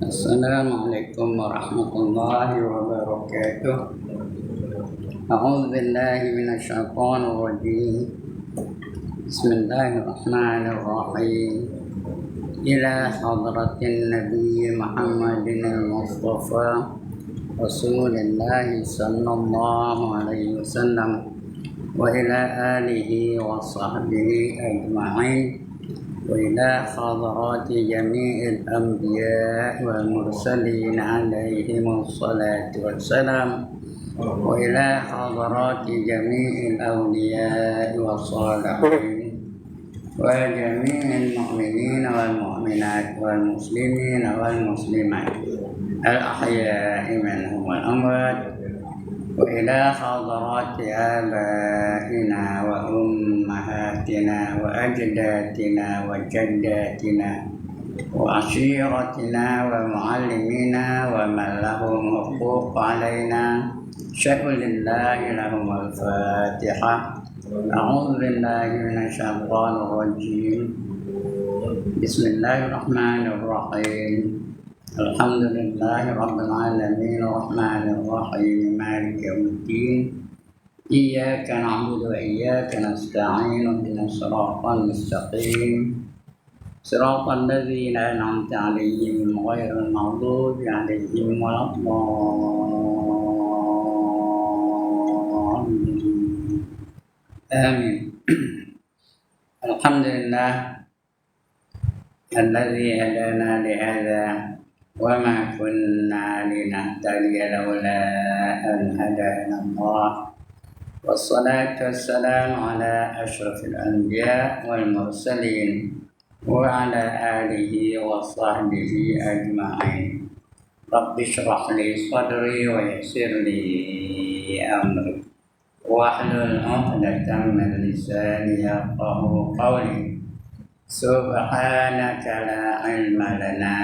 Assalamualaikum warahmatullahi wabarakatuh. A'udzu billahi minasyaitonir rajim. Bismillahirrahmanirrahim. Ila hadratin Nabi Muhammadin al-Mustafa Rasulullah sallallahu alaihi wasallam wa ila alihi wa sahbihi ajma'in. وإلى حضرات جميع الأنبياء والمرسلين عليهم الصلاة والسلام وإلى حضرات جميع الأولياء والصالحين وجميع المؤمنين والمؤمنات والمسلمين والمسلمات الأحياء منهم والأموات وإلى حضرات آبائنا وأمهاتنا وأجدادنا وجداتنا وعشيرتنا ومعلمينا ومن لهم حقوق علينا شهد لله لهم الفاتحة. أعوذ بالله من الشيطان الرجيم. بسم الله الرحمن الرحيم. الحمد لله رب العالمين الرحمن الرحيم مالك يوم الدين إياك نعبد وإياك نستعين اهدنا الصراط المستقيم صراط الذين أنعمت عليهم غير المغضوب عليهم ولا الضالين آمين. الحمد لله الذي هدانا لهذا وما كنا لنهتدي لولا أن هدانا الله والصلاة والسلام على أشرف الأنبياء والمرسلين وعلى آله وصحبه أجمعين. رب اشرح لي صدري ويسر لي أمري واحلل عقدة من لساني يفقهوا قولي. سبحانك لا علم لنا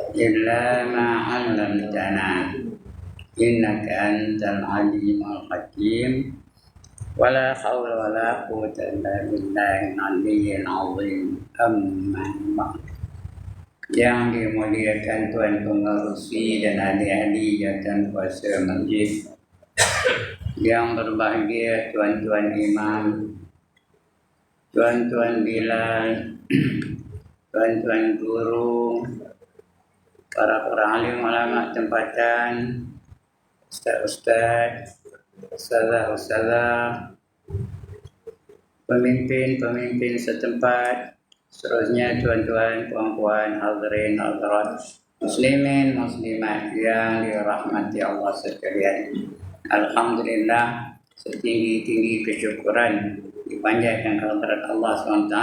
إلا ما علمتنا إنك أنت العليم الحكيم ولا حول ولا قوة إلا بالله العلي العظيم. أما بعد. Yang dimuliakan Tuan Pengerusi dan adik-adik jawatan kuasa masjid, yang berbahagia tuan-tuan imam, tuan-tuan bilal, tuan-tuan guru, para alim ulama tempatan, ustaz-ustaz, ustazah-ustazah, pemimpin-pemimpin setempat, seterusnya tuan-tuan, puan-puan, hadirin, hadirat, muslimin, muslimat yang dirahmati Allah sekalian. Alhamdulillah, setinggi-tinggi kesyukuran dipanjatkan kehadirat Allah SWT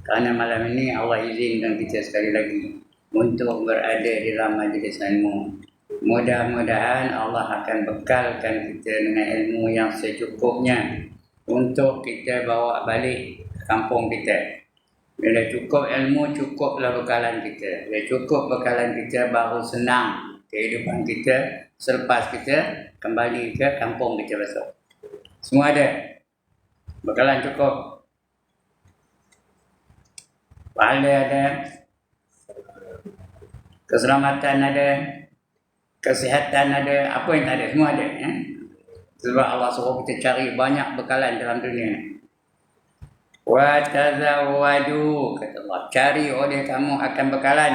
kerana malam ini Allah izinkan kita sekali lagi untuk berada di dalam majlis ilmu. Mudah-mudahan Allah akan bekalkan kita dengan ilmu yang secukupnya untuk kita bawa balik ke kampung kita. Bila cukup ilmu, cukuplah bekalan kita. Bila cukup bekalan kita, baru senang kehidupan kita selepas kita kembali ke kampung kita besok. Semua ada. Bekalan cukup. Pahala ada. Keselamatan ada, kesihatan ada, apa yang tak ada, semua ada. Sebab Allah suruh kita cari banyak bekalan dalam dunia ni. Wa tazawwadu, kata Allah, cari oleh kamu akan bekalan.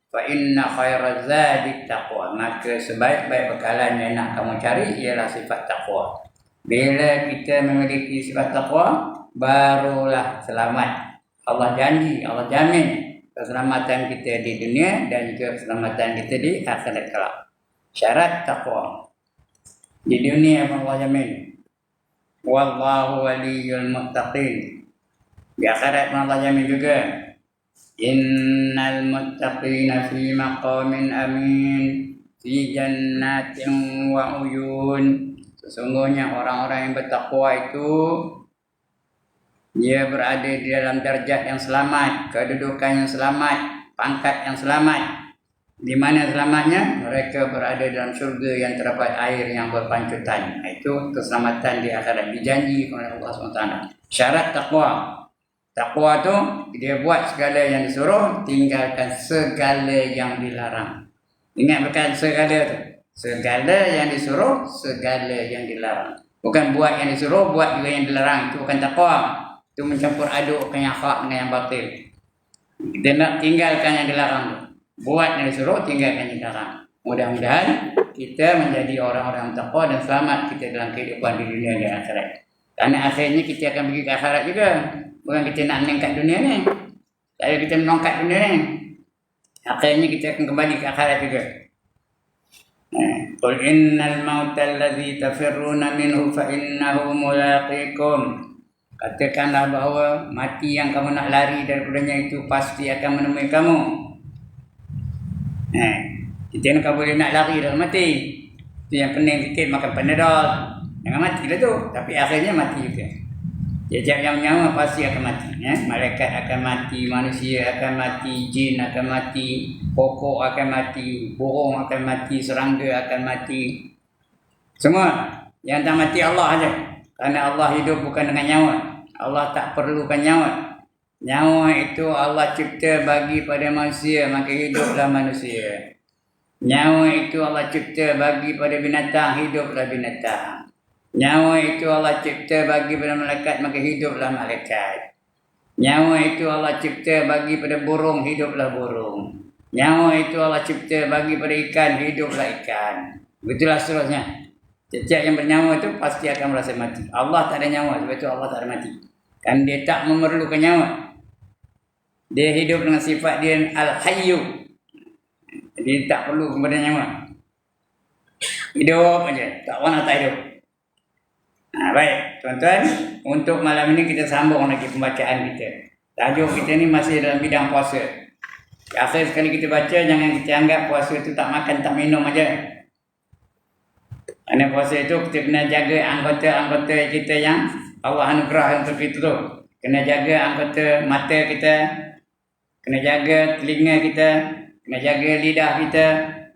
Fa inna khairaz zadi taqwa, maka sebaik-baik bekalan yang nak kamu cari ialah sifat taqwa. Bila kita memiliki sifat taqwa, barulah selamat. Allah janji, Allah jamin keselamatan kita di dunia dan juga keselamatan kita di akhirat kelak. Syarat taqwa. Di dunia Allah jamin. Wallahu waliyul muttaqin. Di akhirat Allah jamin juga. Innal muttaqina fi maqamin amin fi jannatin wa uyun. Sesungguhnya orang-orang yang bertakwa itu dia berada di dalam darjat yang selamat, kedudukan yang selamat, pangkat yang selamat. Di mana selamatnya? Mereka berada dalam syurga yang terdapat air yang berpancutan. Itu keselamatan di akhirat, dijanji oleh Allah SWT. Syarat taqwa. Takwa tu dia buat segala yang disuruh, tinggalkan segala yang dilarang. Ingat bukan segala tu. Segala yang disuruh, segala yang dilarang. Bukan buat yang disuruh, buat juga yang dilarang. Itu bukan takwa. Itu mencampur adukkan yang hak dengan yang batil. Kita nak tinggalkan yang dilarang tu. Buat yang disuruh, tinggalkan yang dilarang. Mudah-mudahan kita menjadi orang-orang takwa dan selamat kita dalam kehidupan di dunia dan akhirat. Karena akhirnya kita akan pergi ke akhirat juga. Bukan kita nak meningkat dunia ni. Kalau kita menongkat dunia ni, akhirnya kita akan kembali ke akhirat juga. Qul innal mauta allazi tafirruna minhu fa innahu mulaqikum. Katakanlah bahawa mati yang kamu nak lari daripadanya itu pasti akan menemui kamu. Kita nak boleh nak lari dari mati. Itu yang pening sikit makan Panadol. Jangan matilah tu. Tapi akhirnya mati juga. Setiap yang nyawa pasti akan mati. Malaikat akan mati, manusia akan mati, jin akan mati, pokok akan mati, burung akan mati, serangga akan mati. Semua. Yang tak mati Allah saja. Kerana Allah hidup bukan dengan nyawa. Allah tak perlukan nyawa. Nyawa itu Allah cipta bagi pada manusia, maka hiduplah manusia. Nyawa itu Allah cipta bagi pada binatang, hiduplah binatang. Nyawa itu Allah cipta bagi pada malaikat, maka hiduplah malaikat. Nyawa itu Allah cipta bagi pada burung, hiduplah burung. Nyawa itu Allah cipta bagi pada ikan, hiduplah ikan. Begitulah seterusnya. Setiap yang bernyawa itu pasti akan merasa mati. Allah tak ada nyawa, sebab itu Allah tak ada mati. Kan dia tak memerlukan nyawa. Dia hidup dengan sifat dia Al-Hayyu. Dia tak perlu kepada nyawa. Hidup aja, tak warna tak hidup. Baik, tuan-tuan, untuk malam ini kita sambung lagi pembacaan kita. Tajuk kita ni masih dalam bidang puasa. Akhir sekali kita baca, jangan kita anggap puasa itu tak makan, tak minum aja. Kerana puasa itu kita kena jaga anggota-anggota kita yang Allah anugerah untuk itu tu. Kena jaga anggota mata kita, kena jaga telinga kita, kena jaga lidah kita,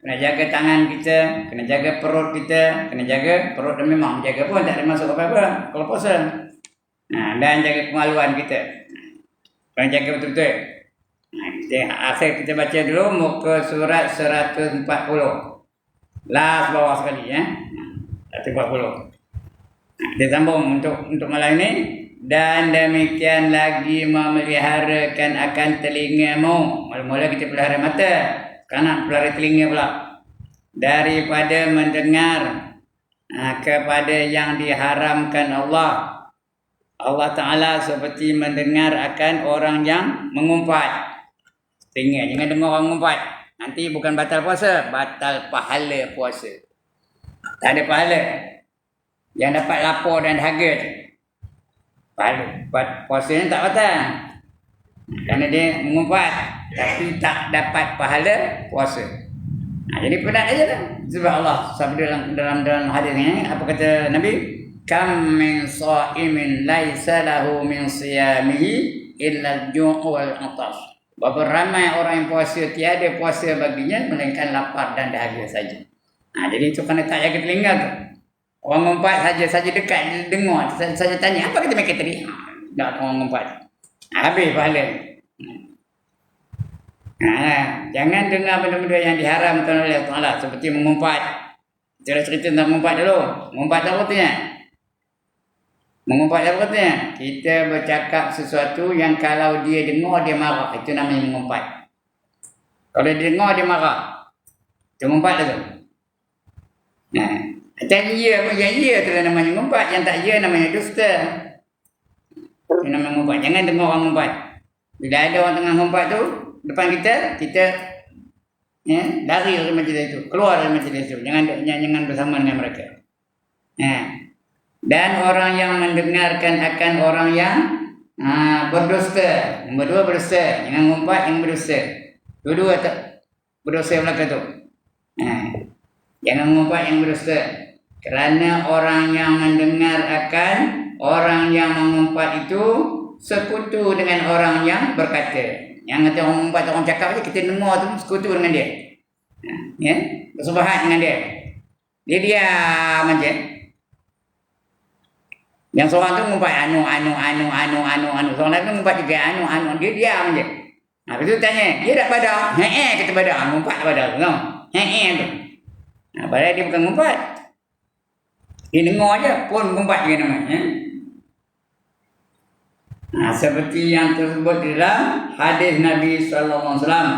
kena jaga tangan kita, kena jaga perut kita, kena jaga perut dan memang jaga pun tak ada masuk apa-apa kalau puasa. Dan jaga kemaluan kita. Kena jaga betul-betul. Akhir kita baca dulu muka surat 140. Last bawah sekali 140. Kita sambung untuk malam ini. Dan demikian lagi memeliharakan akan telingamu. Mula-mula kita pelihara mata, sekarang pelihara telinga pula. Daripada mendengar kepada yang diharamkan Allah. Allah Ta'ala seperti mendengar akan orang yang mengumpat. Telinga, jangan dengar orang mengumpat. Nanti bukan batal puasa, batal pahala puasa. Tak ada pahala. Yang dapat lapor dan dahaga tu. Puasanya tak batal. Kerana dia mengumpat, tapi tak dapat pahala puasa. Jadi penat aja tu. Sebab Allah sabda dalam hadis ni, apa kata Nabi? Kam min sha'imin laisa lahu min siyamihi illa al-ju' wal 'atash. Berapa ramai orang yang puasa, tiada puasa baginya melainkan lapar dan dahaga saja. Jadi itu kerana tak jaga telinga tu. Orang ngumpat saja dekat dengar, saja tanya, apa kata mereka tadi? Tak orang ngumpat. Habis pahala. Jangan dengar benda-benda yang diharamkan oleh Allah seperti mengumpat. Kita dah cerita tentang mengumpat dulu. Mengumpat apa artinya? Mengumpat apa artinya? Kita bercakap sesuatu yang kalau dia dengar dia marah, itu namanya mengumpat. Kalau dia dengar dia marah, itu mengumpat tu. Yang ya tu namanya mengumpat, yang tak ya namanya dusta. Itu namanya mengumpat. Jangan dengar orang mengumpat. Bila ada orang tengah mengumpat tu depan kita lari dari majlis itu, keluar dari majlis itu. Jangan bersama dengan mereka. Dan orang yang mendengarkan akan orang yang berdusta. Nombor 2 berdusta. Jangan mengumpat, jangan berdusta. Dua-dua tak berdosa belaka tu. Jangan mengumpat, jangan berdusta. Kerana orang yang mendengar akan orang yang mengumpat itu sekutu dengan orang yang berkata. Yang kata orang mengumpat, orang cakap je, kita dengar tu sekutu dengan dia. Bersebahat dengan dia. Dia diam aja. Yang seorang tu ngumpat anu. Seorang lain tu ngumpat juga anu. Dia diam je. Lepas tu tanya, dia tak pada? Kata pada. Ngumpat pada tu. Tu. Padahal dia bukan ngumpat. Dia dengar je pun ngumpat je namanya. Seperti yang tersebut di dalam hadis Nabi sallallahu alaihi wasallam,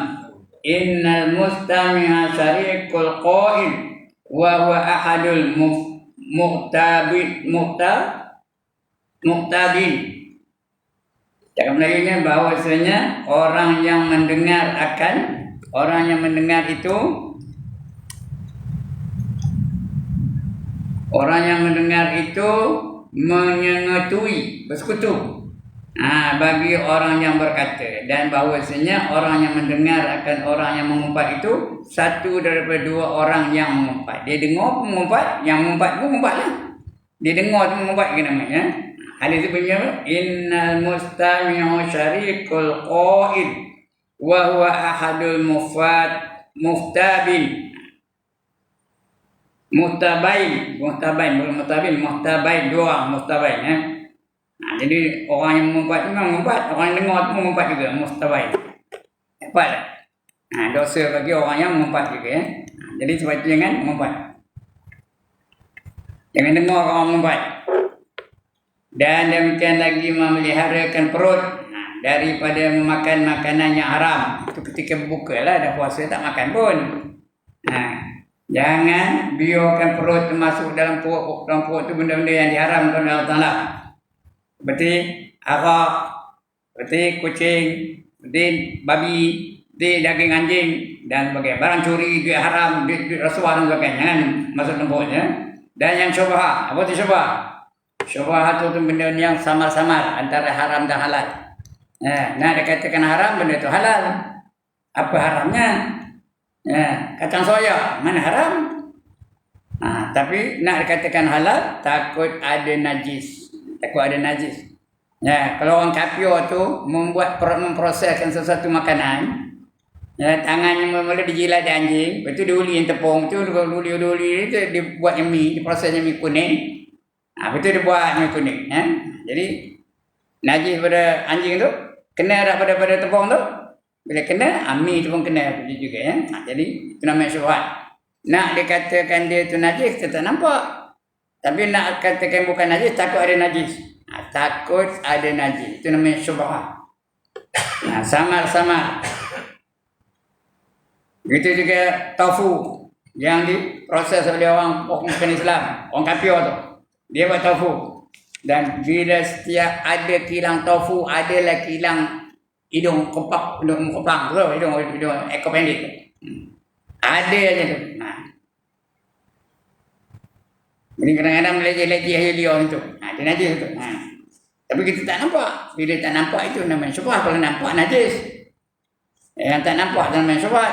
innal mustami'a syariqul qa'id wa huwa ahadul muqtabin. Cakap Melayunya bahawasanya orang yang mendengar itu menyengetui, bersekutu bagi orang yang berkata, dan bahawasanya orang yang mendengar akan orang yang mengumpat itu satu daripada dua orang yang mengumpat. Dia dengar pun mengumpat, yang mengumpat pun mengumpat lah. Dia dengar tu mengumpat ke namanya. Hadis itu bunyi apa? Innal mustami'u syariqul qa'id wa huwa ahadul muhtabain. Jadi orang yang mengumpat tu memang mengumpat, orang yang dengar tu mengumpat juga, muhtabain. Dapat tak? Dosa bagi orang yang mengumpat juga. Jadi sebab itu jangan mengumpat. Jangan dengar orang mengumpat. Dan demikian lagi memeliharakan perut daripada memakan makanan yang haram. Itu ketika berbuka lah, dah puasa tak makan pun. Jangan biarkan perut masuk dalam perut tu benda-benda yang diharamkan oleh Allah Ta'ala. Seperti arak, seperti kucing, seperti babi, seperti daging anjing dan sebagainya. Barang curi, duit haram, duit rasuah dan sebagainya. Jangan masuk dalam perutnya. Dan yang syubhah. Apa tu syubhah? Syubhah tu benda yang samar-samar antara haram dan halal. Nak dikatakan haram, benda tu halal. Apa haramnya? Kacang soya, mana haram? Tapi nak dikatakan halal, takut ada najis. Kalau orang kafir tu memproseskan sesuatu makanan, tangannya mula dijilat anjing, lepas tu dia uli yang tepung tu, uli tu dia buat yang mi, dia prosesnya mi kuning. Lepas tu dia buat mi kuning. Jadi najis pada anjing tu kena dah pada tepung tu. Bila kena, mi tu pun kena juga ya. Jadi itu namanya syubhat. Nak dikatakan dia tu najis, kita tak nampak. Tapi nak katakan bukan najis, takut ada najis. Takut ada najis. Itu namanya syubhat. Samar-samar. Begitu juga tofu yang diproses oleh orang bukan Islam, orang kafir tu. Dia buat tofu. Dan bila setiap ada kilang tofu, adalah kilang hidung kepang, hidung ekor pendek. Ada aja tu. Jadi kadang-kadang leceh liar itu. Dia najis tu. Tapi kita tak nampak. Bila tak nampak itu namanya syubhat. Kalau nampak najis. Yang tak nampak namanya syubhat.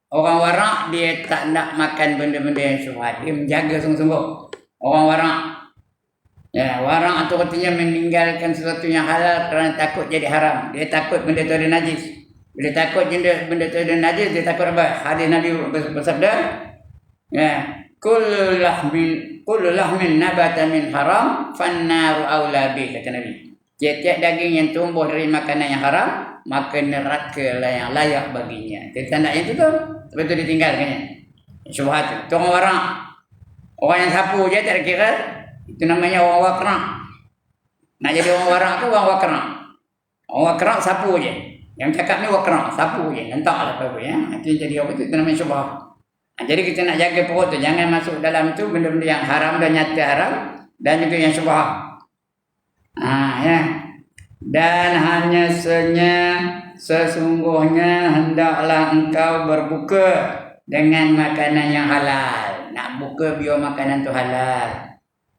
Orang warak dia tak nak makan benda-benda yang syubhat. Dia menjaga sungguh-sungguh. Orang warak. Warak itu artinya meninggalkan sesuatu yang halal kerana takut jadi haram. Dia takut benda itu ada najis. Bila takut benda itu ada najis, dia takut apa? Hadis Nabi bersabda, kullu lahmin nabata min haram fannaru aula bih, kata Nabi. Tiap-tiap daging yang tumbuh dari makanan yang haram, maka neraka lah yang layak baginya. Dia tak nak yang itu tu. Sebab itu ditinggalkannya. Syubhat tu. Orang warak. Orang yang sapu je tak kira. Itu namanya orang wakrak. Nak jadi orang warak tu orang wakrak. Orang wakrak sapu je. Yang cakap ni wakrak, sapu je. Hentaklah apa-apa ya. Itu jadi apa tu? Itu namanya syubhat. Jadi kita nak jaga perut tu. Jangan masuk dalam tu benda-benda yang haram dan nyata haram. Dan juga yang syubhat. Dan hanya sesungguhnya hendaklah engkau berbuka dengan makanan yang halal. Nak buka biar makanan tu halal.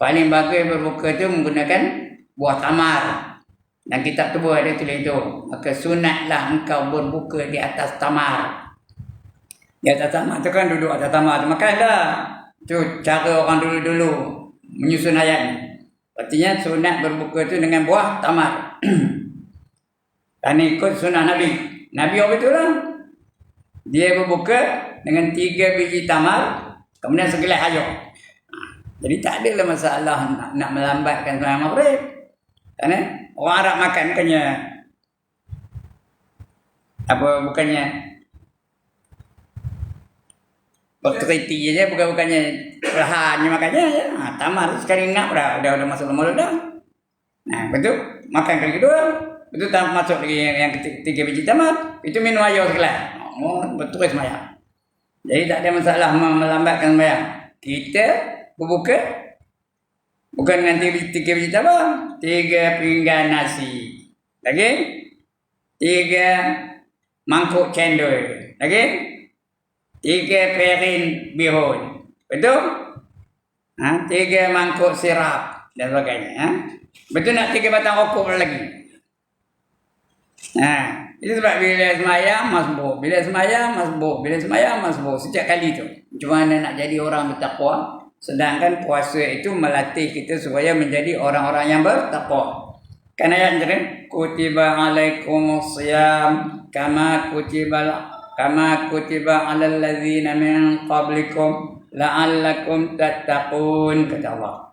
Paling bagus berbuka tu menggunakan buah tamar. Dan kitab tu ada tulis itu. Maka sunatlah engkau berbuka di atas tamar. Di atas tamar tu kan duduk atas tamar tu makanlah. Itu cara orang dulu-dulu menyusun ayat ni. Artinya sunat berbuka tu dengan buah tamar. Dan ikut sunnah Nabi. Nabi apa betul lah. Dia berbuka dengan 3 biji tamar. Kemudian segelas ayam. Jadi tak adalah masalah nak melambatkan sembahyang maghrib. Kan orang Arab makan bukannya bukannya berteriti aja, bukannya perlahannya makannya ya. Tamar sekali nak udah masuk mulut dah. Nah, betul makan kali kedua, betul tak masuk lagi yang ketiga biji tamar, itu minum air sekelas. Betul sembahyang. Jadi tak ada masalah melambatkan sembahyang. Kita berbuka bukan dengan 3 biji tamar, 3 pinggan nasi. Lagi 3 mangkuk cendol. Lagi 3 piring bihun. Betul? 3 mangkuk sirap dan sebagainya. Betul nak 3 batang rokok lagi. Itu sebab bila semayang masbuk, bila semayang masbuk, bila semayang masbuk setiap kali tu. Cuma mana nak jadi orang bertakwa, sedangkan puasa itu melatih kita supaya menjadi orang-orang yang bertakwa. Kan ayat ni, kutiba alaikumus siyam kama kutiba alal ladzina min qablikum la'allakum tattaqun, kata Allah.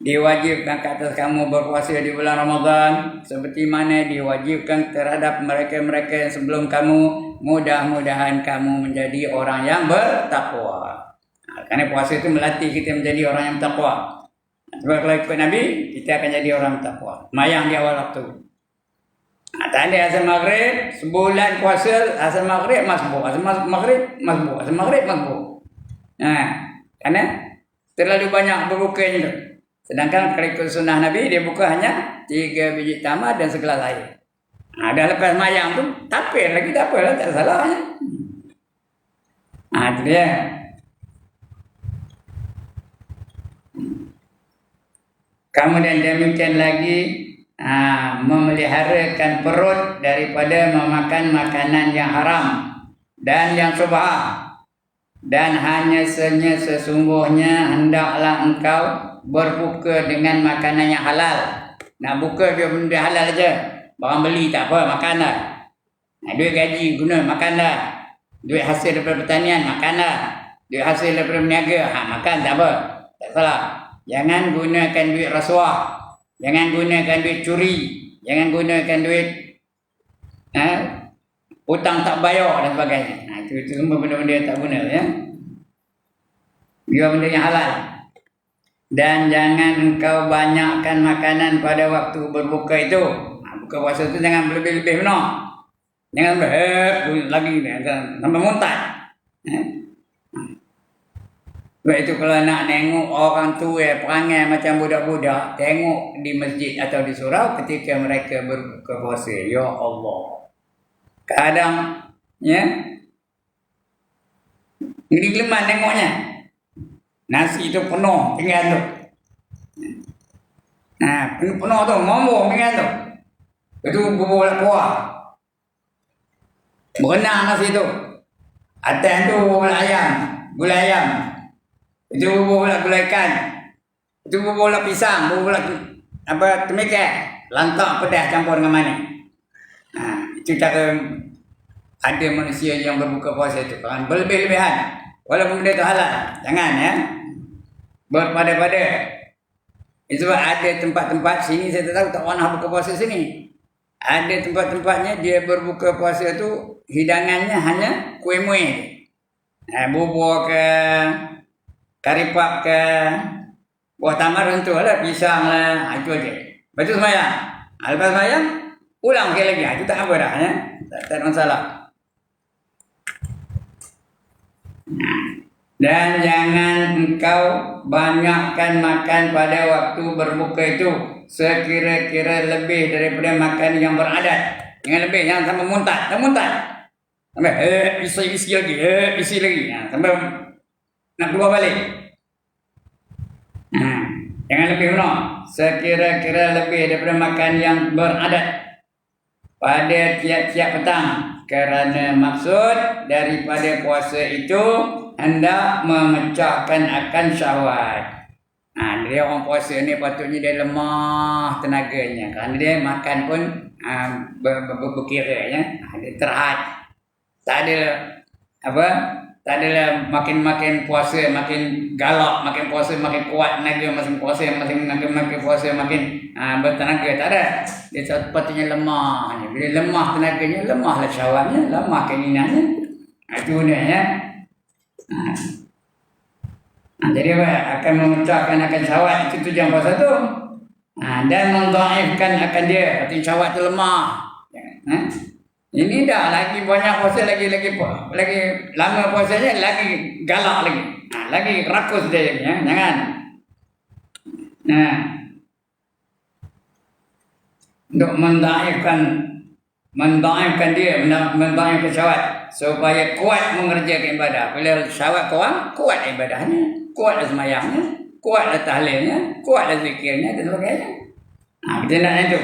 Diwajibkan ke atas kamu berpuasa di bulan Ramadan seperti mana diwajibkan terhadap mereka-mereka yang sebelum kamu. Mudah-mudahan kamu menjadi orang yang bertakwa. Karena puasa itu melatih kita menjadi orang yang bertakwa. Sebab kalau ikut Nabi, kita akan jadi orang bertakwa. Mayang di awal waktu. Tanda asal maghrib, sebulan puasa, asal maghrib masbuk, asal maghrib masbuk, asal maghrib masbuk. Karena terlalu banyak berbukanya tu. Sedangkan kalau ikut sunnah Nabi, dia buka hanya 3 biji tamar dan segelas air. Dah lepas mayang tu, tapir lagi tak apalah, tak salah. Itu dia. Kemudian demikian lagi, memeliharakan perut daripada memakan makanan yang haram dan yang syubhah. Dan hanya sesungguhnya hendaklah engkau berbuka dengan makanan yang halal. Nak buka dia benda halal aja. Barang beli tak apa, makan lah. Duit gaji guna, makan lah. Duit hasil daripada pertanian, makan lah. Duit hasil daripada berniaga, makan tak apa. Tak salah. Jangan gunakan duit rasuah. Jangan gunakan duit curi. Jangan gunakan duit hutang tak bayar dan sebagainya. Itu semua benda-benda yang tak guna ya. Biar benda yang halal. Dan jangan engkau banyakkan makanan pada waktu berbuka itu. Buka puasa itu jangan berlebih-lebih benar. Jangan lagi sampai muntah. Sebab itu kalau nak tengok orang tua perangai macam budak-budak, tengok di masjid atau di surau ketika mereka berbuka puasa. Ya Allah. Kadang geli-geliman tengoknya. Nasi itu penuh pinggan tu. Penuh tu, ngomong pinggan tu. Itu bubur kuah. Berenang nasi tu. Atas tu gula ayam. Itu bubur gula ikan. Itu bubur pisang, bubur temekek. Lantak pedas campur dengan manis. Itu cara ada manusia yang berbuka puasa itu. Kan berlebih-lebihan. Walaupun benda itu halal. Jangan ya. Berpada-pada. Sebab ada tempat-tempat sini saya tak tahu tak pernah buka puasa sini. Ada tempat-tempatnya dia berbuka puasa tu hidangannya hanya kuih muih. Bubur ke, karipap ke, buah tamar tentu lah, pisang lah, itu aja. Betul semayang. Lepas semayang, ulang sekali lagi. Itu tak apa dah ya. Tak ada masalah. Dan jangan engkau banyakkan makan pada waktu berbuka itu sekira-kira lebih daripada makan yang beradat. Jangan lebih, jangan sampai muntah. Tak muntah. Sampai isi lagi, isi lagi. Sampai nak keluar balik. Jangan lebih benar. Sekira-kira lebih daripada makan yang beradat pada tiap-tiap petang. Kerana maksud daripada puasa itu hendak memecahkan akan syahwat. Dia orang puasa ni patutnya dia lemah tenaganya. Kerana dia makan pun berkira ya. Dia terhad. Tak ada Tak adalah makin puasa makin galak, makin puasa makin kuat tenaga, makin puasa makin puasa makin bertenaga. Tak ada. Dia sepatutnya lemah. Bila lemah tenaganya, lemahlah syahwatnya, lemah keinginannya. Itu dia ya. Jadi akan memecahkan akan syahwat, itu tujuan puasa tu. Dan mendhaifkan akan dia, arti syahwat tu lemah. Ini dah lagi banyak puasa, lagi lama puasanya lagi galak lagi. Lagi rakus dia ya. Jangan. Untuk mendhaifkan dia, mendhaifkan syahwat supaya kuat mengerjakan ibadah. Bila syahwat kuat ibadahnya, kuatlah semayangnya, kuatlah tahlilnya, kuatlah zikirnya dan sebagainya. Kita nak itu.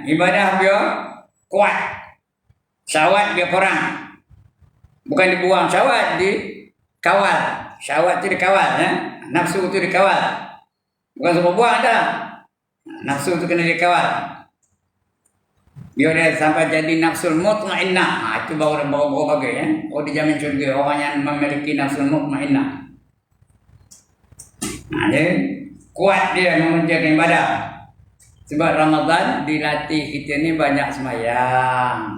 Ibadah dia kuat. Syahwat dia kurang. Bukan dibuang syahwat, dikawal. Syahwat itu dikawal ya. Nafsu itu dikawal. Bukan semua buang dah. Nafsu itu kena dikawal. Dia dah sampai jadi nafsul mutmainnah. Itu baru bagus ya. Dijamin syurga orang yang memiliki nafsul mutmainnah. Dia kuat dia mengerjakan ibadah. Sebab Ramadan dilatih kita ni banyak semayang.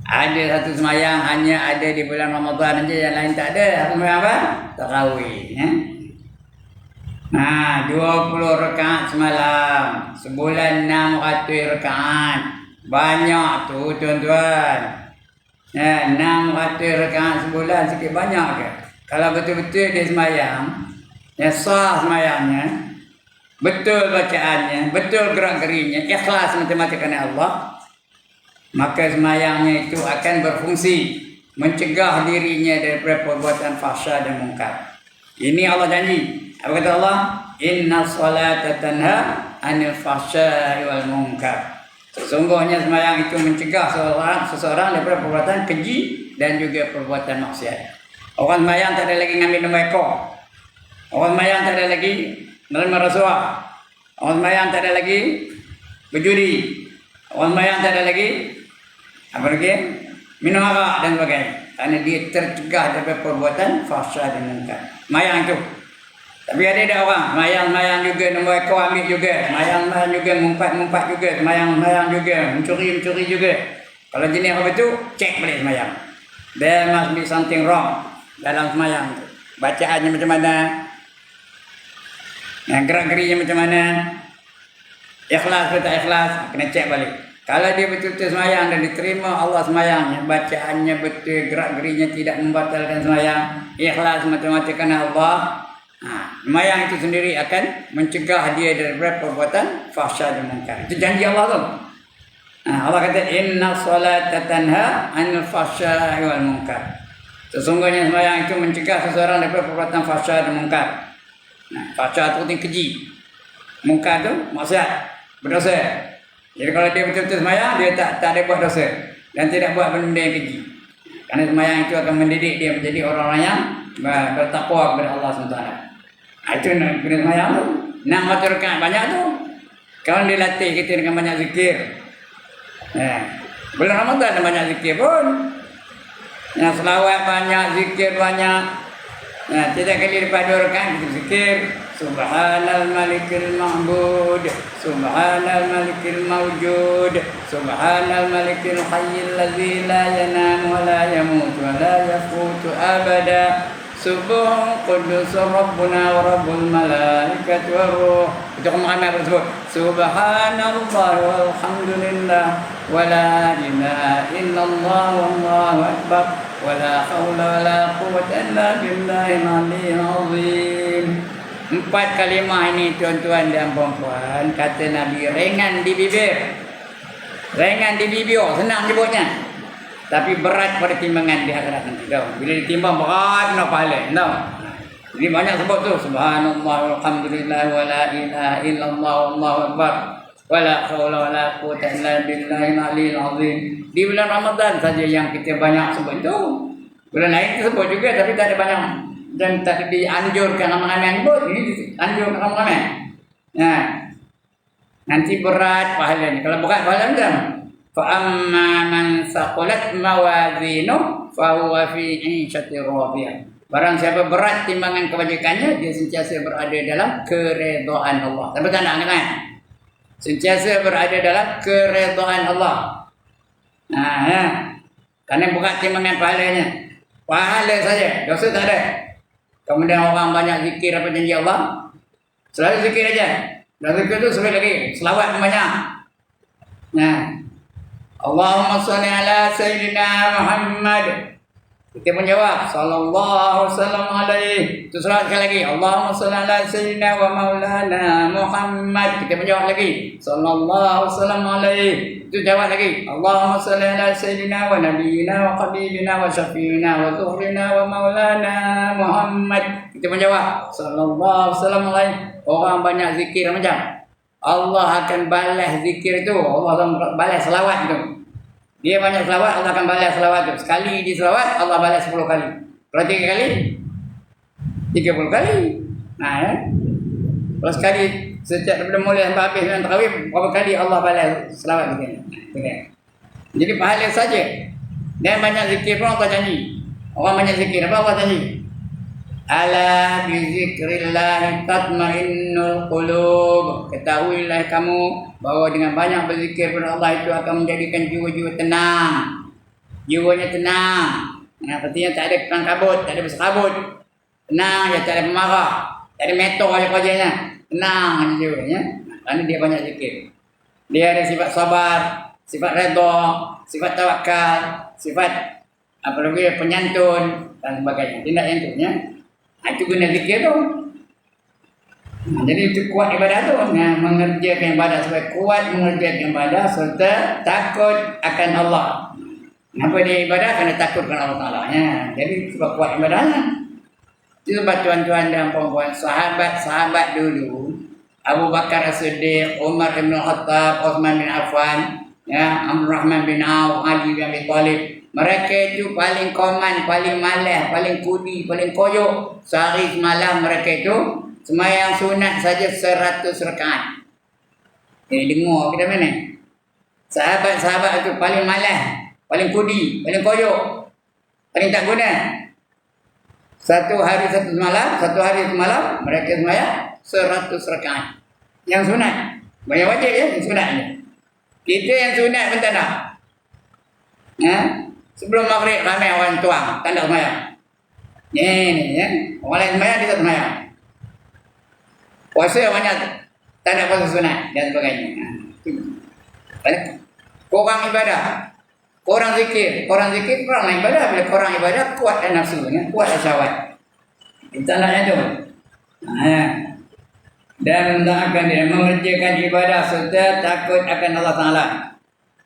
Ada satu semayang hanya ada di bulan Ramadan saja, yang lain tak ada. Satu semayang apa? Tarawih. 20 rakaat semalam. Sebulan 600 rakaat. Banyak tu tuan-tuan. 600 rakaat sebulan sikit banyak ke? Kalau betul-betul dia semayang, sah semayangnya, betul bacaannya, betul gerak-gerinya, ikhlas mata-mata kerana Allah, maka semayangnya itu akan berfungsi mencegah dirinya daripada perbuatan fahsya dan mungkar. Ini Allah janji. Apa kata Allah? Inna salata tanha anil fahsya'i wal munkar. Sesungguhnya semayang itu mencegah seseorang daripada perbuatan keji dan juga perbuatan maksiat. Orang semayang tak ada lagi ngambil nombor ekor. Orang semayang tak ada lagi menerima rasuah. Orang semayang tak ada lagi berjudi. Orang semayang tak ada lagi minum arak dan sebagainya. Kerana dia tercegah daripada perbuatan fahsya dan munkar. Semayang itu. Tapi ada orang semayang juga, nombor ekor ambil juga, semayang juga, mumpat juga, semayang juga, mencuri juga. Kalau jenis apa itu, cek balik semayang. There must be something wrong dalam semayang itu. Bacaannya macam mana, gerak-gerinya macam mana, ikhlas atau tak ikhlas, kena cek balik. Kalau dia betul-betul semayang dan diterima Allah semayangnya, bacaannya betul, gerak-gerinya tidak membatalkan semayang, ikhlas mata-mata kerana Allah, semayang itu sendiri akan mencegah dia daripada perbuatan fahsya dan munkar. Itu janji Allah tu. Allah kata inna salata tanha 'anil fahsya'i wal munkar. Sesungguhnya semayang itu mencegah seseorang daripada perbuatan fahsya dan munkar. Fahsya itu keji, munkar tu maksiat, berdosa. Jadi kalau dia betul-betul semayang, dia tak ada buat dosa dan tidak buat benda yang keji. Kerana semayang itu akan mendidik dia menjadi orang-orang yang bertakwa kepada Allah SWT. Itu nak kena semayang tu. 600 rakaat banyak tu. Kalau dilatih kita dengan banyak zikir. Bulan Ramadan ada banyak zikir pun. Selawat banyak, zikir banyak. Tiap kali lepas 2 rakaat kita zikir. Subhanal malikil ma'bud, Subhanal malikil mawjud, Subhanal malikil hayyil ladzi la yanam wa la yamut wa la yafutu abada. Subuh Qudus Rabbuna wa Rabbul Malaikati wa Ruh. Itu ramai tersebut. Subhanallah walhamdulillah wa la ilaha illallah wallahu akbar wa la hawla wa la quwwata illa billahil aliyyil azim. 4 kalimah ini tuan-tuan dan puan-puan, kata Nabi, ringan di bibir, ringan di bibir, senang sebutnya, tapi berat pada timbangan di akhirat nanti. Bila ditimbang berat nak pahala, tahu? Jadi banyak sebut tu, subhanallah walhamdulillah wa la ilaha illallah wallahu akbar wa la haula wa la quwwata illa billahil aliyyil azim. Di bulan Ramadan saja yang kita banyak sebut itu. Bulan lain kita sebut juga tapi tak ada banyak dan tak dianjurkan ramai-ramai sebut. Ini dianjurkan ramai-ramai. Nanti berat pahalanya. Kalau berat pahala macam fa amma man thaqulat mawazinu fahuwa fi 'ishatir radiyah. Barang siapa berat timbangan kebajikannya, dia sentiasa berada dalam keredaan Allah. Tapi tak nak kan? Sentiasa berada dalam keredaan Allah. Kerana berat timbangan pahalanya. Pahala saja, dosa tak ada. Kemudian orang banyak zikir apa janji Allah, selalu zikir aja. Dan zikir tu sebut lagi, selawat banyak. Allahumma salli ala Sayyidina Muhammad. Kita menjawab sallallahu wasallam alaihi. Itu selawat sekali lagi. Allahumma salli ala Sayyidina wa maulana Muhammad. Kita menjawab lagi sallallahu wasallam alaihi. Itu jawab lagi. Allahumma salli ala Sayyidina wa nabiyyina wa habibina wa syafi'ina wa zuhrina wa maulana Muhammad. Kita menjawab sallallahu wasallam alaihi. Orang banyak zikir macam Allah akan balas zikir itu. Allah akan balas selawat itu. Dia banyak selawat, Allah akan balas selawat itu. Sekali di selawat, Allah balas 10 kali. Kalau 3 kali, 30 kali. Kalau sekali, sejak daripada mulai sampai habis dengan tarawih, berapa kali Allah balas selawat itu. Jadi pahala saja. Dan banyak zikir pun Allah janji. Orang banyak zikir, apa Allah janji? Ala bizikrillah tatmainnul qulub. Ketahuilah kamu bahawa dengan banyak berzikir kepada Allah itu akan menjadikan jiwa-jiwa tenang. Jiwanya tenang. Artinya tak ada kelang kabut, tak ada bersekabut. Tenang, dia tak ada pemarah, tak ada metor wajah-wajahnya. Tenang jiwanya. Kerana dia banyak zikir. Dia ada sifat sabar, sifat redha, sifat tawakal, sifat apa lagi penyantun dan sebagainya. Tindak yang itu guna zikir tu. Jadi itu kuat ibadah tu. Mengerjakan ibadah supaya kuat mengerjakan ibadah serta takut akan Allah. Kenapa dia ibadah? Kerana takut akan Allah Ta'ala. Jadi sebab kuat ibadahnya. Itu sebab tuan-tuan dan puan-puan, sahabat-sahabat dulu, Abu Bakar As-Siddiq, Umar bin Khattab, Uthman bin Affan, Abdul Rahman bin Auf, Ali bin Abi Thalib. Mereka itu paling koman, paling malas, paling kudi, paling koyok. Sehari semalam mereka itu sembahyang sunat saja 100 rakaat. Dengar kita mana? Sahabat-sahabat itu paling malas, paling kudi, paling koyok, paling tak guna. Satu hari semalam mereka sembahyang 100 rakaat. Yang sunat, banyak wajib ya, yang sunat ni. Kita yang sunat pun tak nak. Sebelum maghrib ramai orang tuang, tak nak sembahyang. Orang lain sembahyang, dia tak sembahyang. Puasa banyak, tak nak puasa sunat dan sebagainya. Korang ibadah, korang zikir, korang lain ibadah. Bila korang ibadah, kuat dan nafsunya, kuat dan syahwat. Kita nak yang tu. Dan akan dia mengerjakan ibadah serta takut akan Allah Ta'ala.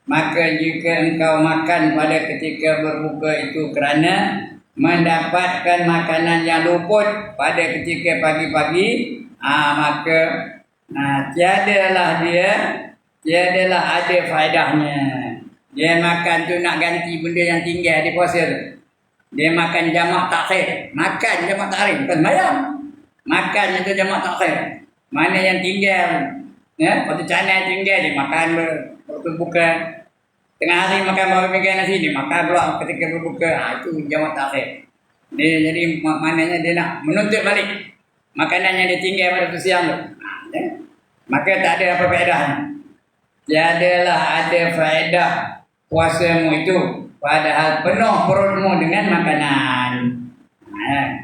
Maka jika engkau makan pada ketika berbuka itu kerana mendapatkan makanan yang luput pada ketika pagi-pagi, maka tiadalah ada faedahnya. Dia makan tu nak ganti benda yang tinggal di puasa tu. Dia makan jamak takhir. Makan jamak takhir, bukan sembahyang. Makan itu jamak takhir. Mana yang tinggal, waktu canai tinggal dia makan waktu buka. Tengah hari makan baru pegang nasi, dia makan pula ketika berbuka. Itu jamak takhir. Jadi maknanya dia nak menuntut balik makanan yang dia tinggal pada tu siang tu. Maka tak ada apa faedahnya. Tiadalah ada faedah puasamu itu padahal penuh perutmu dengan makanan.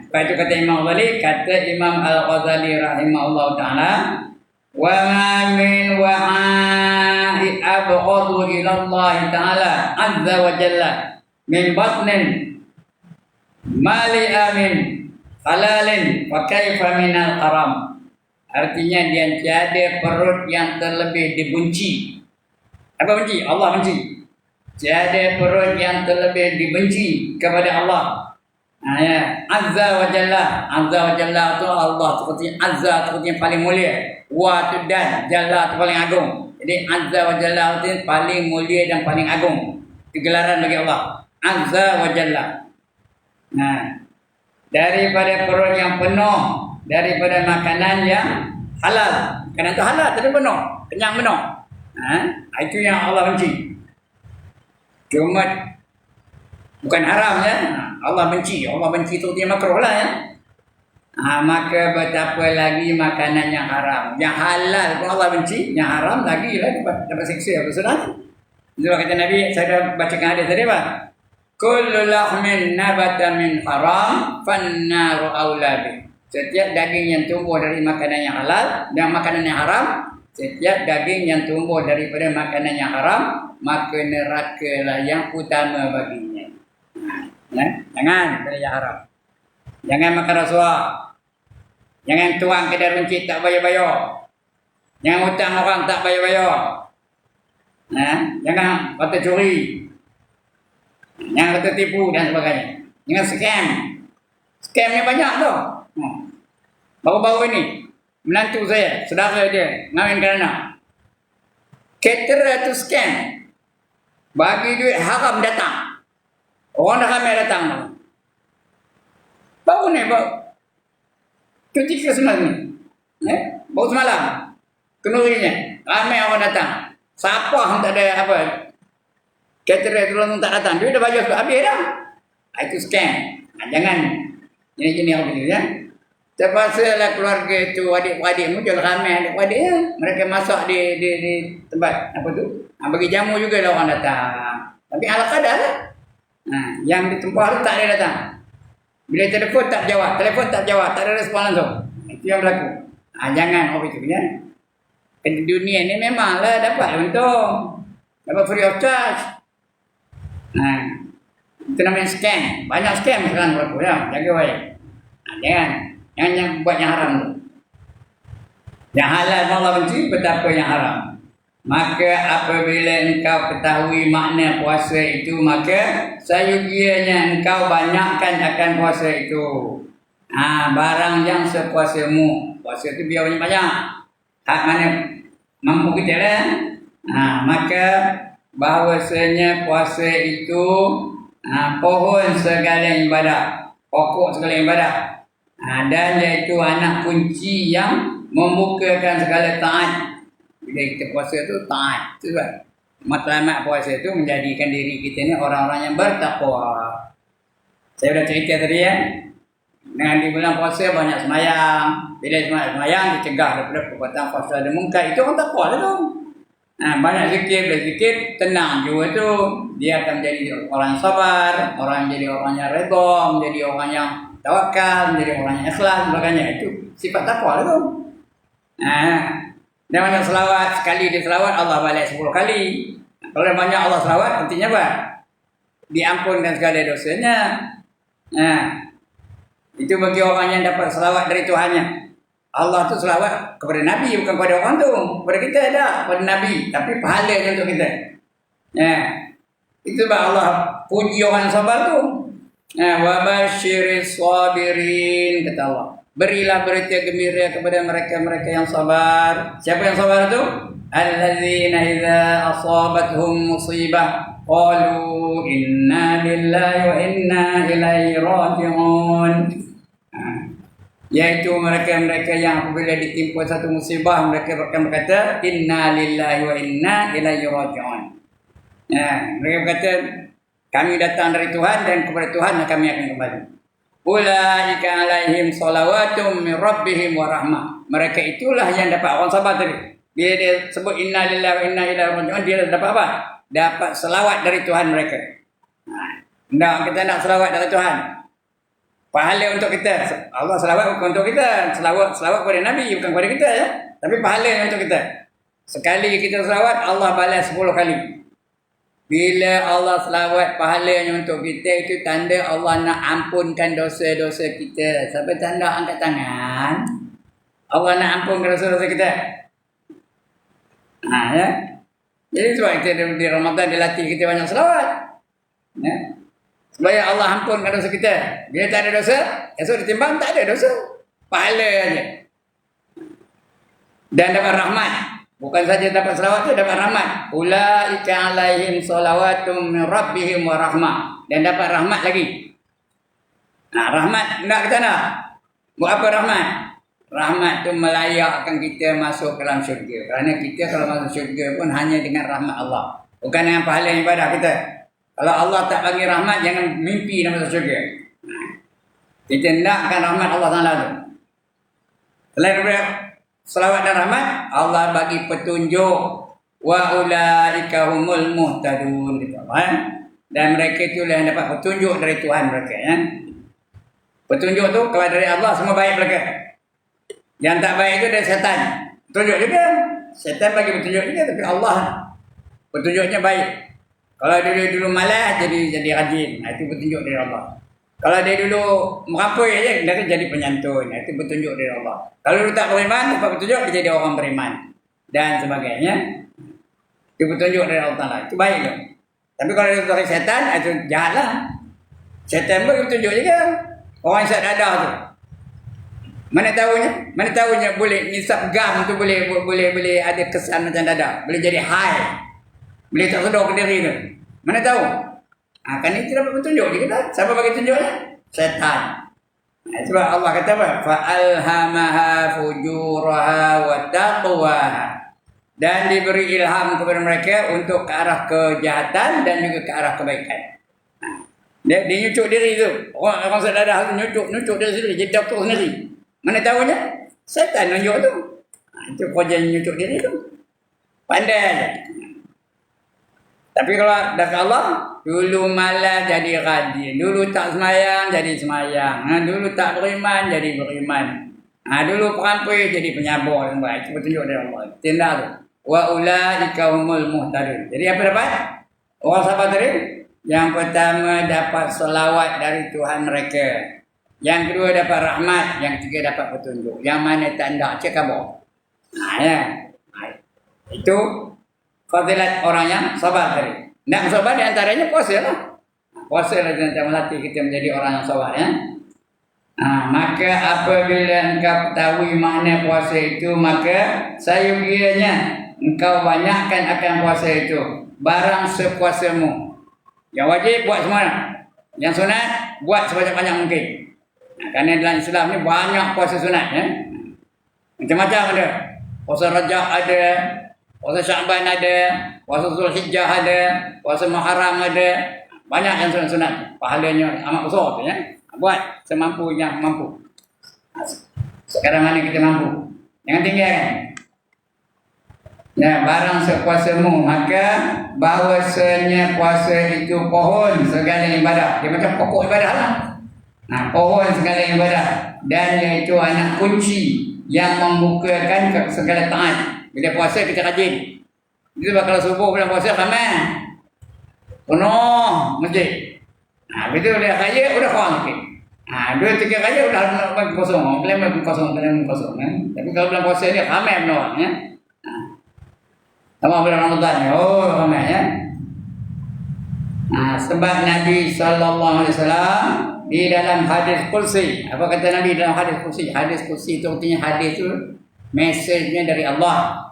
Sebab itu kata Imam Ghazali, kata Imam Al-Ghazali rahimahullah ta'ala, wa ma min wa'i abghadu ila Allah ta'ala azza wa jalla min batnin mali amin halalin wa kaifa min al-haram. Artinya dia tiada perut yang terlebih dibenci. Apa benci? Allah benci. Tiada perut yang terlebih dibenci kepada Allah. Azza wa jalla. Azza wa jalla itu Allah seperti azza seperti yang paling mulia. Wa tu dan jalla itu paling agung. Jadi azza wa jalla itu paling mulia dan paling agung. Kegelaran bagi Allah. Azza wa jalla. Daripada perut yang penuh, daripada makanan yang halal. Makanan itu halal tapi penuh, kenyang penuh. Itu yang Allah benci. Cuma bukan haram ya. Allah benci itu dia makruh lah ya. Maka betapa lagi makanan yang haram. Yang halal pun Allah benci, yang haram lagi lah dapat siksa. Betul. Itu kata Nabi, saya bacakan hadis tadi Pak. Kullu lahmin nabata min haram fannaru aula bih. Setiap daging yang tumbuh dari makanan yang halal dan makanan yang haram, setiap daging yang tumbuh daripada makanan yang haram, maka neraka lah yang utama baginya. Jangan benda yang haram. Jangan makan rasuah. Jangan tuang kedai runcit tak bayar-bayar. Jangan hutang orang tak bayar-bayar. Jangan kata curi. Jangan kata tipu dan sebagainya. Jangan scam. Scamnya banyak tu. Baru-baru ini menantu saya, saudara dia, ngawinkan anak. Caterer tu scam. Bagi duit haram datang. Orang dah ramai datang. Baru ni, cuti ke semalam ni. Baru semalam. Kenurinya. Ramai orang datang. Siapa yang tak ada apa? Caterer tu langsung tak datang. Dia dah baju habis dah. Itu scam. Jangan. Jenis-jenis apa tu ya. Terpaksa lah keluarga tu, adik-adik muncul ramai adik-adik ya. Mereka masak di tempat apa tu. Bagi jamu juga lah orang datang. Tapi ala kadar lah. Yang di tempat tu tak ada datang. Bila telefon tak jawab, tak ada respon langsung. Itu yang berlaku. Jangan apa itu ya. Di dunia ni memanglah dapat untung. Dapat free of charge. Itu namanya scam. Banyak scam sekarang berlaku ya. Jaga baik. Jangan buat yang haram tu. Yang halal Allah benci, betapa yang haram. Maka apabila engkau ketahui makna puasa itu, maka sayugianya engkau banyakkan akan puasa itu. Barang yang sepuasamu. Puasa itu biar banyak-banyak. Hak mana mampu kita lah. Maka bahawasanya puasa itu pohon segala ibadah. Pokok segala ibadah. Dan iaitu anak kunci yang membukakan segala taat. Bila kita puasa tu taat. Itu sebab matlamat puasa tu menjadikan diri kita ni orang-orang yang bertakwa. Saya dah cerita tadi ya. Dengan di bulan puasa banyak semayang. Bila semayang dicegah daripada perbuatan fahsya dan munkar. Itu orang takwa lah tu. Banyak zikir, bila zikir tenang juga tu. Dia akan menjadi orang yang sabar. Orang yang jadi orang yang redha. Menjadi orang yang tawakal. Menjadi orang yang ikhlas. Sebagainya. Itu sifat takwa lah tu. Dan banyak selawat, sekali dia selawat Allah balas 10 kali. Kalau banyak Allah selawat, artinya apa? Diampunkan segala dosanya. Itu bagi orang yang dapat selawat dari Tuhannya. Allah tu selawat kepada Nabi, bukan kepada orang tu. Kepada kita ada, kepada Nabi. Tapi pahalanya untuk kita. Itu sebab Allah puji orang sabar tu. Wa basyiris sabirin, kata Allah. Berilah berita gembira kepada mereka-mereka yang sabar. Siapa yang sabar itu? Alladzina idza asabathum musibah qalu inna lillahi wa inna ilaihi raji'un. Yaitu mereka-mereka yang apabila ditimpa satu musibah, mereka akan berkata inna lillahi wa inna ilaihi raji'un. Mereka berkata kami datang dari Tuhan dan kepada Tuhan kami akan kembali. Ulaika alaihim salawatum min rabbihim wa rahmah. Mereka itulah yang dapat orang sabar tadi. Bila dia sebut inna lillahi wa inna ilaihi raji'un, dia dapat apa? Dapat selawat dari Tuhan mereka. Kita nak selawat dari Tuhan. Pahala untuk kita. Allah selawat bukan untuk kita. Selawat kepada Nabi bukan kepada kita ya. Tapi pahala untuk kita. Sekali kita selawat, Allah balas 10 kali. Bila Allah selawat pahalanya untuk kita, itu tanda Allah nak ampunkan dosa-dosa kita. Sampai tanda angkat tangan. Allah nak ampunkan dosa-dosa kita. Ya. Jadi sebab kita di Ramadan dilatih kita banyak selawat. Ya. Supaya Allah ampunkan dosa kita. Bila tak ada dosa, esok ditimbang tak ada dosa. Pahala aja. Dan dapat rahmat. Bukan saja dapat selawat tu, dapat rahmat. Ulaika alaihim salawatum min rabbihim wa rahmah. Dan dapat rahmat lagi. Rahmat nak kita nak. Buat apa rahmat? Rahmat tu melayakkan kita masuk ke dalam syurga. Kerana kita kalau masuk syurga pun hanya dengan rahmat Allah. Bukan dengan pahala ibadah kita. Kalau Allah tak bagi rahmat, jangan mimpi nak masuk syurga. Kita nakkan rahmat Allah Ta'ala tu. Selain daripada selawat dan rahmat, Allah bagi petunjuk. Wa ulaika humul muhtadun. Dan mereka itulah yang dapat petunjuk dari Tuhan mereka. Ya? Petunjuk tu kalau dari Allah semua baik mereka. Yang tak baik itu dari setan. Petunjuk juga. Setan bagi petunjuk juga, tapi Allah petunjuknya baik. Kalau dia dulu malas jadi rajin. Itu petunjuk dari Allah. Kalau dia dulu merampui aja, dia jadi penyantun. Itu petunjuk dari Allah. Kalau dulu tak beriman, dapat petunjuk, dia jadi orang beriman. Dan sebagainya. Itu petunjuk dari Allah Ta'ala. Itu baik tu. Tapi kalau dia dari setan, itu jahat lah. Setan pun petunjuk juga. Orang isap dadah tu. Mana tahunya boleh ngisap gam tu boleh ada kesan macam dadah. Boleh jadi high. Boleh tak sedar ke diri tu. Mana tahu? Kan itu dapat petunjuk juga dah. Siapa bagi tunjuknya? Setan. Sebab Allah kata apa? Fa'alhamaha fujuraha wa taqwaha. Dan diberi ilham kepada mereka untuk ke arah kejahatan dan juga ke arah kebaikan. Dia nyucuk diri tu. Orang sedadah tu nyucuk dari situ. Jadi doktor sendiri. Mana tahunya? Setan tunjuk tu. Itu kerja nyucuk diri tu. Pandai je. Tapi kalau dari Allah, dulu malas jadi rajin. Dulu tak semayang jadi semayang. Dulu tak beriman jadi beriman. Dulu perampui jadi penyabar. Itu petunjuk dari Allah. Tindak tu. Wa ulaika humul muhtadun. Jadi apa dapat? Orang sahabat tadi? Yang pertama dapat selawat dari Tuhan mereka. Yang kedua dapat rahmat. Yang ketiga dapat petunjuk. Yang mana tak nak cek khabar. Ya. Itu fadilat orang yang sabar tadi. Nak sabar di antaranya puasa lah. Puasa lah dan melatih kita menjadi orang yang sabar ya. Maka apabila engkau ketahui makna puasa itu, maka sayugianya engkau banyakkan akan puasa itu. Barang sepuasamu. Yang wajib buat semua. Yang sunat buat sebanyak-banyak mungkin. Kerana dalam Islam ni banyak puasa sunat ya. Macam-macam ada. Puasa Rajab ada, puasa Sya'ban ada, puasa Zulhijjah ada, puasa Muharram ada. Banyak yang sunat-sunat. Pahalanya amat besar tu ya. Buat semampu yang mampu. Sekarang mana kita mampu. Jangan tinggalkan. Ya, barang sepuasamu, maka bahawasanya puasa itu pohon segala ibadah. Dia macam pokok ibadah lah. Pohon segala ibadah. Dan iaitu anak kunci yang membukakan segala taat. Bila puasa kita rajin. Itu sebab kalau subuh bulan puasa ramai. Penuh masjid. Betul dia kaya udah kurang sikit. 2-3 kaya udah kosong. Belum kosong. Tapi kalau bulan puasa ni ramai benar ya. Sama bulan Ramadan ni. Ramai ya. Sebab Nabi sallallahu alaihi wasallam di dalam hadis kursi. Apa kata Nabi dalam hadis kursi? Hadis kursi itu artinya hadis itu mesejnya dari Allah.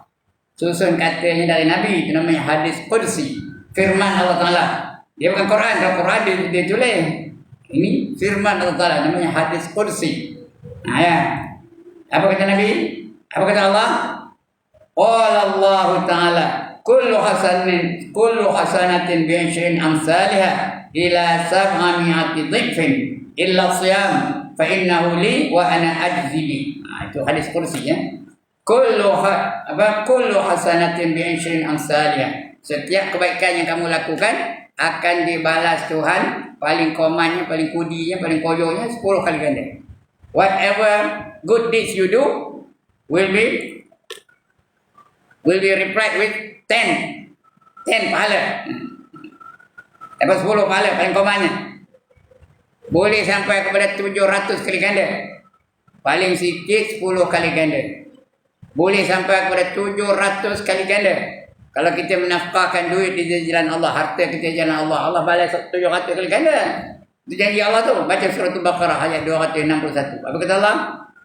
Susun katanya dari Nabi, itu namanya hadis kursi. Firman Allah Ta'ala. Dia bukan Quran, kalau Quran dia tulis. Ini firman Allah Ta'ala, namanya hadis kursi. Ya. Apa kata Nabi? Apa kata Allah? Qala Allah Ta'ala, kullu hasanatin bi'ashrin amsalha ila 700 dhifin illa siyam fa innahu li wa ana ajzi bi. Itu hadis kursi ya. Kullu hasanatin bi'ashrin amsalha. Setiap kebaikan yang kamu lakukan akan dibalas Tuhan paling komannya, paling kudinya, paling koyonya 10 kali ganda. Whatever good deeds you do will be replied with 10 pahala. Dapat 10 pahala paling komannya. Boleh sampai kepada 700 kali ganda. Paling sikit 10 kali ganda. Boleh sampai kepada 700 kali ganda. Kalau kita menafkahkan duit di jalan Allah, harta kita di jalan Allah, Allah balas 700 kali ganda. Itu janji Allah tu. Baca surah Al-Baqarah ayat 261. Apa kata Allah?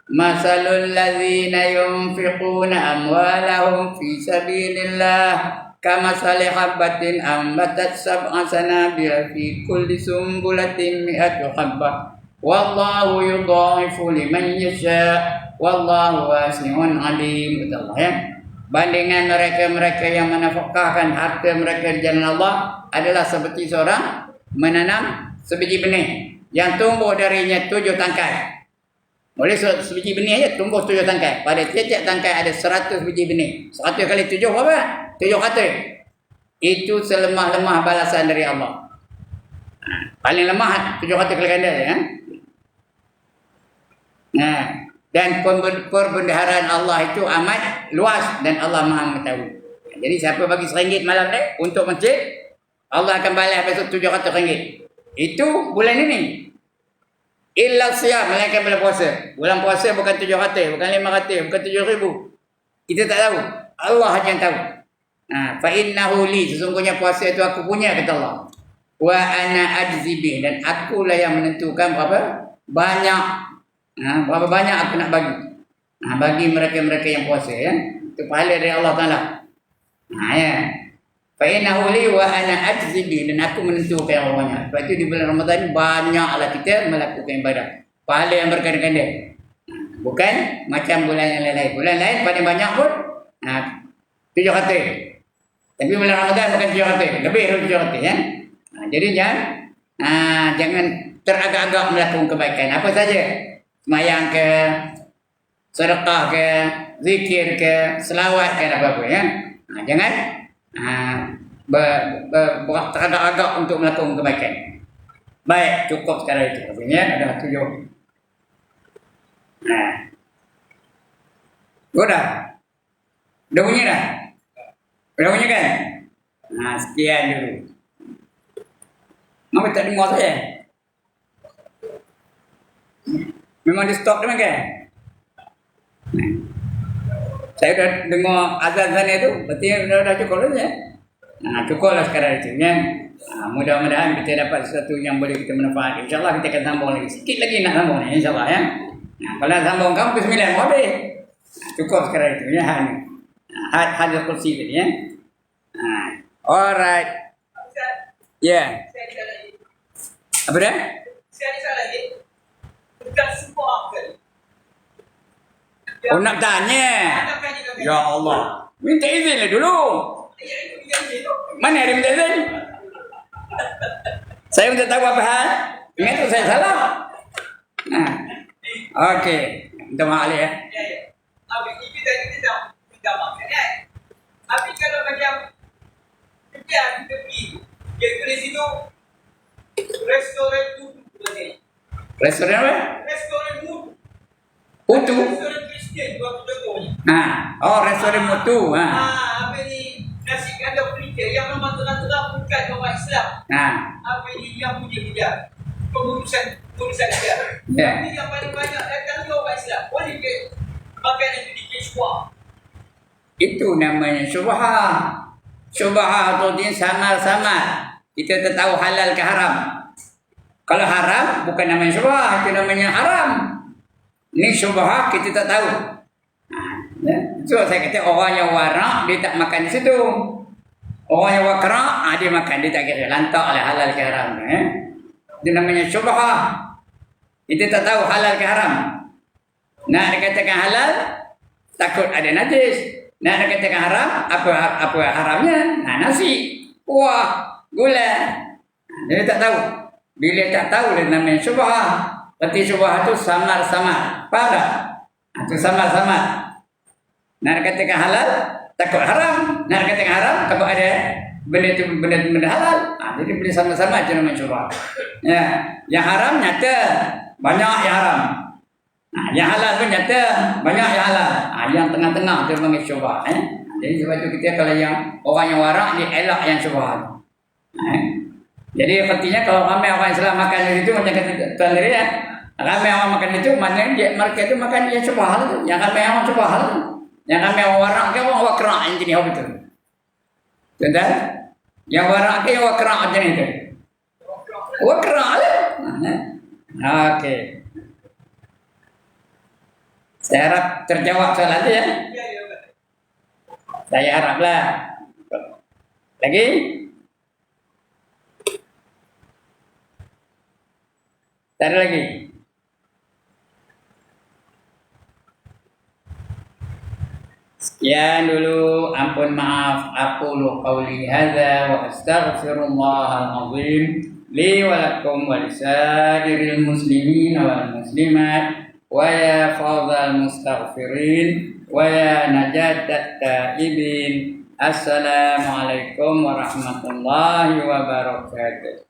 Masalul ladzina yunfiquna amwalahum fi sabilillah kamasali habbatin ambatat sab'a sanabila fi kulli sumbulatin mi'atu habbah. Wallahu yudha'ifu liman yasha. Wallahu wasi'un alim. Kata Allah ya. bandingan mereka-mereka yang menafkahkan harta mereka di jalan Allah adalah seperti seorang menanam sebiji benih yang tumbuh darinya 7 tangkai. Boleh sebiji benih aja tumbuh 7 tangkai. Pada tiap-tiap tangkai ada 100 biji benih. 100 kali 7 berapa? 7 kata. Itu selemah-lemah balasan dari Allah. Paling lemah 7 kata kali ganda ya. Nah, dan perbendaharaan Allah itu amat luas dan Allah Maha mengetahui. Jadi siapa bagi RM1 malam ni untuk masjid, Allah akan balas besok RM700. Itu bulan ini. Illa siyam, melainkan bulan puasa. Bulan puasa bukan 700, bukan 500, bukan 7,000. Kita tak tahu. Allah hanya yang tahu. Fa innahu li, sesungguhnya puasa itu aku punya, kata Allah. Wa ana ajzi bih, dan akulah yang menentukan berapa banyak berapa banyak aku nak bagi. Bagi mereka-mereka yang puasa ya. Itu pahala dari Allah Taala. Ya. Fa innahu li wa ana ajzi bih, dan aku menentukan orang. Sebab itu di bulan Ramadan banyaklah kita melakukan ibadah. Pahala yang berganda-ganda. Bukan macam bulan yang lain. Bulan lain paling banyak pun 700. Tapi bulan Ramadan bukan 700, lebih dari 700 ya. Jadi jangan teragak-agak melakukan kebaikan. Apa saja. Semayang ke, sedekah ke, zikir ke, selawat ke, apa-apa ya. Jangan teragak-agak untuk melakukan kebaikan. Baik, cukup sekarang itu. Artinya ada 7. Udah bunyi dah? Udah bunyi kan? Sekian dulu. Mama tak dengar saya? Memang di stop kan? Saya sudah dengar azan sana itu, berarti sudah cukup saja. Cukuplah sekarang itu ya. Mudah-mudahan kita dapat sesuatu yang boleh kita manfaat. InsyaAllah kita akan sambung lagi. Sikit lagi nak sambung ni, insyaAllah ya. Kalau sambung kamu ke 9, boleh. Cukup sekarang itu ya. Hadis kursi tadi ya. Alright. Ya. Apa dah? Sekali lagi. Bukan semua akal. Oh nak tanya. Ya Allah. Minta izin lah dulu. Mana ada minta izin? Saya minta tahu apa hal. Ingat saya salah. Okey. Minta maaf ya. Habis ini kita minta maaf kan? Habis kalau macam kita pergi dari situ restoran tu boleh. Restoran apa? Restoran Mutu. Mutu. Restoran Kristian waktu Jogja ni. Restoran Mutu. Apa ni nasi kandar pelita yang memang tenang-tenang bukan orang Islam. Apa ni yang punya pengurusan dia. Tapi yang paling banyak datang dia orang Islam. Boleh ke makan itu di Keshwa? Itu namanya syubhah. Syubhah atau dia samar-samar. Kita tak tahu halal ke haram. Kalau haram bukan namanya syubhah, itu namanya haram. Ini syubhah kita tak tahu. So saya kata orang yang warak dia tak makan di situ. Orang yang wakrak dia makan, dia tak kira lantak lah halal ke haram. Itu namanya syubhah. Kita tak tahu halal ke haram. Nak dikatakan halal, takut ada najis. Nak dikatakan haram, apa haramnya? Nasi, kuah, gula. Dia tak tahu. Bila tak tahu dia namanya syubhah. Berarti syubhah itu samar-samar. Faham tak? Itu samar-samar. Nak katakan halal, takut haram. Nak katakan haram, takut ada benda itu benda halal. Jadi boleh sama-sama je namanya syubhah. Ya, yang haram nyata banyak yang haram. Yang halal pun nyata banyak yang halal. Yang tengah-tengah tu panggil syubhah. Jadi sebab itu kita kalau yang orang yang warak dia elak yang syubhah. Jadi artinya kalau ramai orang Islam makan di situ macam kata tuan tadi ya. Ramai orang makan itu maknanya mereka itu makan yang syubhah tu. Yang ramai orang syubhah tu. Yang ramai orang warak ke orang wakrak yang jenis apa tu. Tuan-tuan? Yang warak ke yang wakrak jenis tu. Wakrak lah. Okey. Saya harap terjawab soalan tu ya. Saya haraplah. Lagi? Tak ada lagi. Sekian. Sekian dulu, ampun maaf. Aqulu qawli hadza wa astaghfirullahal azim li wa lakum wa lisairil muslimin wal muslimat wa ya fadhal mustaghfirin wa ya najatat taibin. Assalamualaikum warahmatullahi wabarakatuh.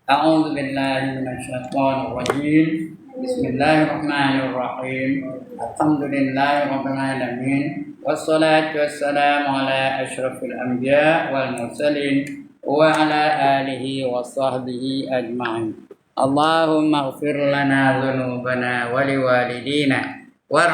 A'udzu billahi minasyaitonir rajim. Bismillahirrahmanirrahim. Alhamdulillahirabbil alamin. Wassalatu wassalamu ala asyrafil anbiya wal mursalin wa ala alihi wa sahbihi ajma'in. Allahumma ighfir lana dhunubana wa liwalidina